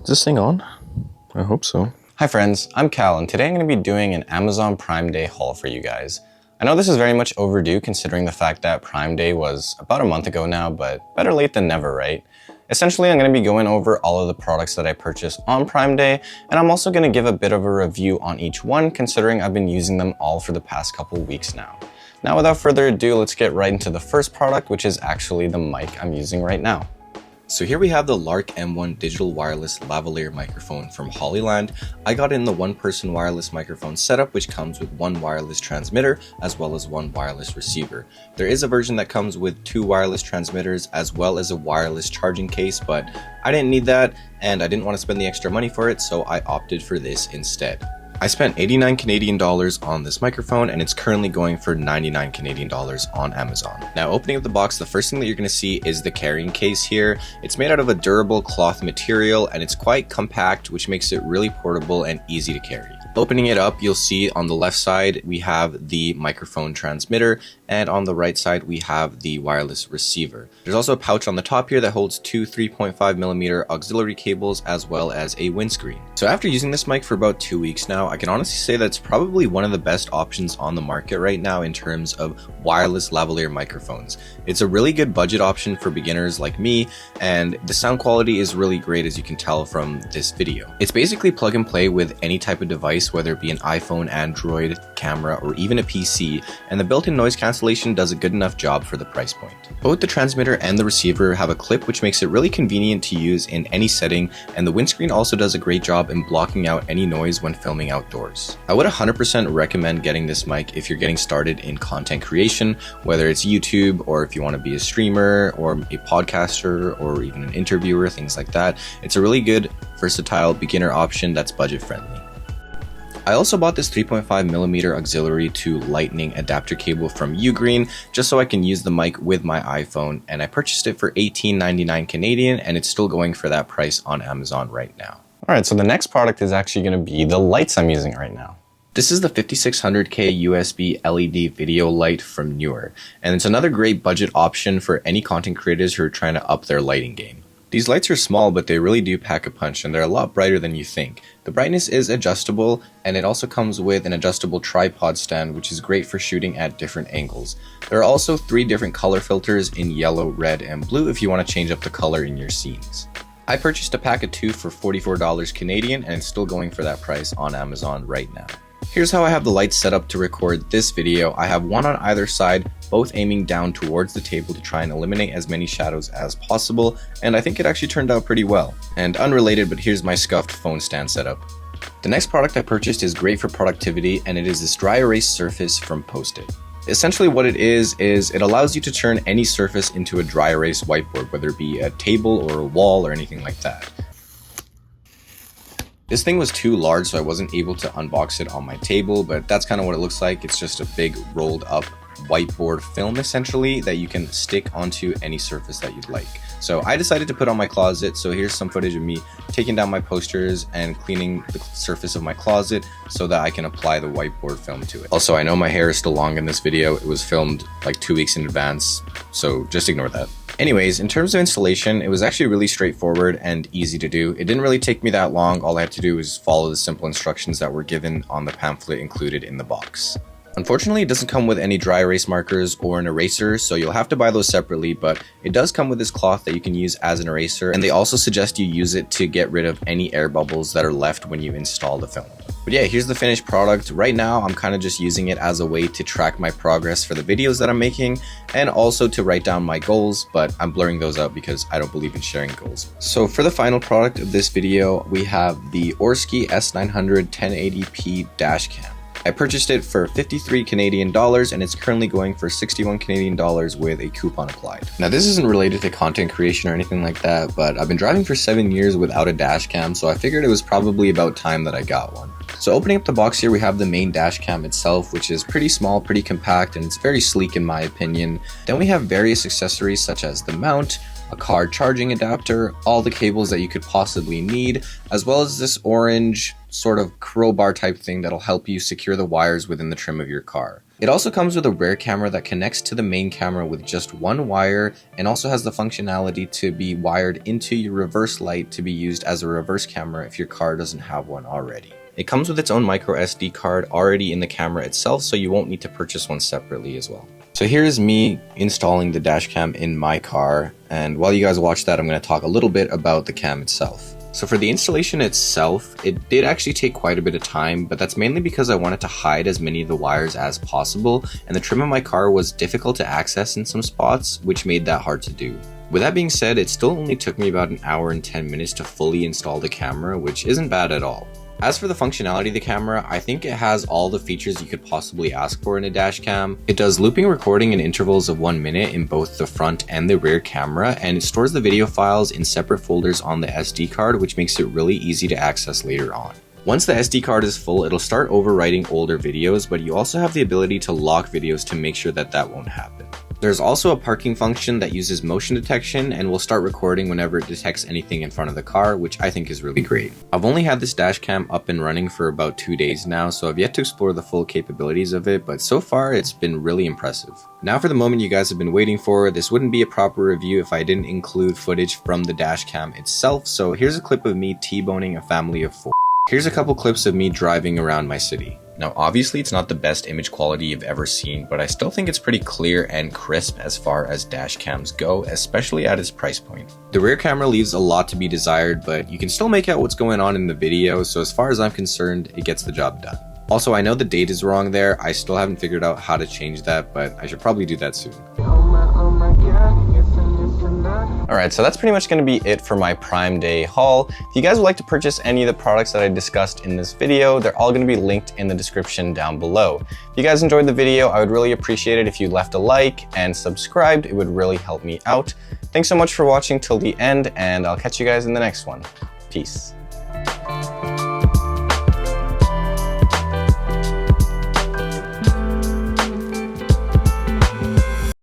Is this thing on? I hope so. Hi friends, I'm Cal, and today I'm going to be doing an Amazon Prime Day haul for you guys. I know this is very much overdue considering the fact that Prime Day was about a month ago now, but better late than never, right? Essentially, I'm going to be going over all of the products that I purchased on Prime Day, and I'm also going to give a bit of a review on each one considering I've been using them all for the past couple weeks now. Now without further ado, let's get right into the first product, which is actually the mic I'm using right now. So here we have the Lark M1 digital wireless lavalier microphone from Hollyland. I got in the one-person wireless microphone setup, which comes with one wireless transmitter as well as one wireless receiver. There is a version that comes with two wireless transmitters as well as a wireless charging case, but I didn't need that and I didn't want to spend the extra money for it, so I opted for this instead. I spent 89 Canadian dollars on this microphone and it's currently going for 99 Canadian dollars on Amazon. Now opening up the box, the first thing that you're going to see is the carrying case here. It's made out of a durable cloth material and it's quite compact, which makes it really portable and easy to carry. Opening it up, you'll see on the left side we have the microphone transmitter and on the right side we have the wireless receiver. There's also a pouch on the top here that holds two 3.5mm auxiliary cables as well as a windscreen. So after using this mic for about 2 weeks now, I can honestly say that it's probably one of the best options on the market right now in terms of wireless lavalier microphones. It's a really good budget option for beginners like me, and the sound quality is really great, as you can tell from this video. It's basically plug and play with any type of device, whether it be an iPhone, Android, camera, or even a PC, and the built-in noise cancellation does a good enough job for the price point. Both the transmitter and the receiver have a clip, which makes it really convenient to use in any setting, and the windscreen also does a great job in blocking out any noise when filming outdoors. I would 100% recommend getting this mic if you're getting started in content creation, whether it's YouTube or if you want to be a streamer or a podcaster or even an interviewer, things like that. It's a really good, versatile beginner option that's budget friendly. I also bought this 3.5mm auxiliary to lightning adapter cable from Ugreen just so I can use the mic with my iPhone, and I purchased it for $18.99 Canadian and it's still going for that price on Amazon right now. Alright, so the next product is actually going to be the lights I'm using right now. This is the 5600K USB LED video light from Neewer, and it's another great budget option for any content creators who are trying to up their lighting game. These lights are small, but they really do pack a punch, and they're a lot brighter than you think. The brightness is adjustable, and it also comes with an adjustable tripod stand, which is great for shooting at different angles. There are also 3 different color filters in yellow, red, and blue if you want to change up the color in your scenes. I purchased a pack of 2 for $44 Canadian, and it's still going for that price on Amazon right now. Here's how I have the lights set up to record this video. I have one on either side, both aiming down towards the table to try and eliminate as many shadows as possible, and I think it actually turned out pretty well. And unrelated, but here's my scuffed phone stand setup. The next product I purchased is great for productivity, and it is this dry erase surface from Post-it. Essentially what it is it allows you to turn any surface into a dry erase whiteboard, whether it be a table or a wall or anything like that. This thing was too large, so I wasn't able to unbox it on my table, but that's kind of what it looks like. It's just a big rolled up whiteboard film essentially that you can stick onto any surface that you'd like. So I decided to put on my closet, so here's some footage of me taking down my posters and cleaning the surface of my closet so that I can apply the whiteboard film to it. Also, I know my hair is still long in this video. It was filmed like 2 weeks in advance, so just ignore that. Anyways, in terms of installation, it was actually really straightforward and easy to do. It didn't really take me that long. All I had to do was follow the simple instructions that were given on the pamphlet included in the box. Unfortunately, it doesn't come with any dry erase markers or an eraser, so you'll have to buy those separately, but it does come with this cloth that you can use as an eraser, and they also suggest you use it to get rid of any air bubbles that are left when you install the film. But yeah, here's the finished product. Right now, I'm kind of just using it as a way to track my progress for the videos that I'm making, and also to write down my goals, but I'm blurring those out because I don't believe in sharing goals. So for the final product of this video, we have the Orsky S900 1080p dash cam. I purchased it for 53 Canadian dollars and it's currently going for 61 Canadian dollars with a coupon applied. Now this isn't related to content creation or anything like that, but I've been driving for 7 years without a dash cam, so I figured it was probably about time that I got one. So opening up the box here, we have the main dash cam itself, which is pretty small, pretty compact, and it's very sleek in my opinion. Then we have various accessories such as the mount, a car charging adapter, all the cables that you could possibly need, as well as this orange sort of crowbar type thing that'll help you secure the wires within the trim of your car. It also comes with a rear camera that connects to the main camera with just one wire, and also has the functionality to be wired into your reverse light to be used as a reverse camera if your car doesn't have one already. It comes with its own micro SD card already in the camera itself, so you won't need to purchase one separately as well. So here's me installing the dash cam in my car, and while you guys watch that, I'm going to talk a little bit about the cam itself. So for the installation itself, it did actually take quite a bit of time, but that's mainly because I wanted to hide as many of the wires as possible, and the trim of my car was difficult to access in some spots, which made that hard to do. With that being said, it still only took me about an hour and 10 minutes to fully install the camera, which isn't bad at all. As for the functionality of the camera, I think it has all the features you could possibly ask for in a dash cam. It does looping recording in intervals of 1 minute in both the front and the rear camera, and it stores the video files in separate folders on the SD card, which makes it really easy to access later on. Once the SD card is full, it'll start overwriting older videos, but you also have the ability to lock videos to make sure that that won't happen. There's also a parking function that uses motion detection and will start recording whenever it detects anything in front of the car, which I think is really great. I've only had this dash cam up and running for about 2 days now, so I've yet to explore the full capabilities of it, but so far it's been really impressive. Now for the moment you guys have been waiting for. This wouldn't be a proper review if I didn't include footage from the dash cam itself, so here's a clip of me T-boning a family of 4. Here's a couple clips of me driving around my city. Now obviously it's not the best image quality you've ever seen, but I still think it's pretty clear and crisp as far as dash cams go, especially at its price point. The rear camera leaves a lot to be desired, but you can still make out what's going on in the video, so as far as I'm concerned, it gets the job done. Also, I know the date is wrong there. I still haven't figured out how to change that, but I should probably do that soon. Alright, so that's pretty much going to be it for my Prime Day haul. If you guys would like to purchase any of the products that I discussed in this video, they're all going to be linked in the description down below. If you guys enjoyed the video, I would really appreciate it if you left a like and subscribed. It would really help me out. Thanks so much for watching till the end, and I'll catch you guys in the next one. Peace.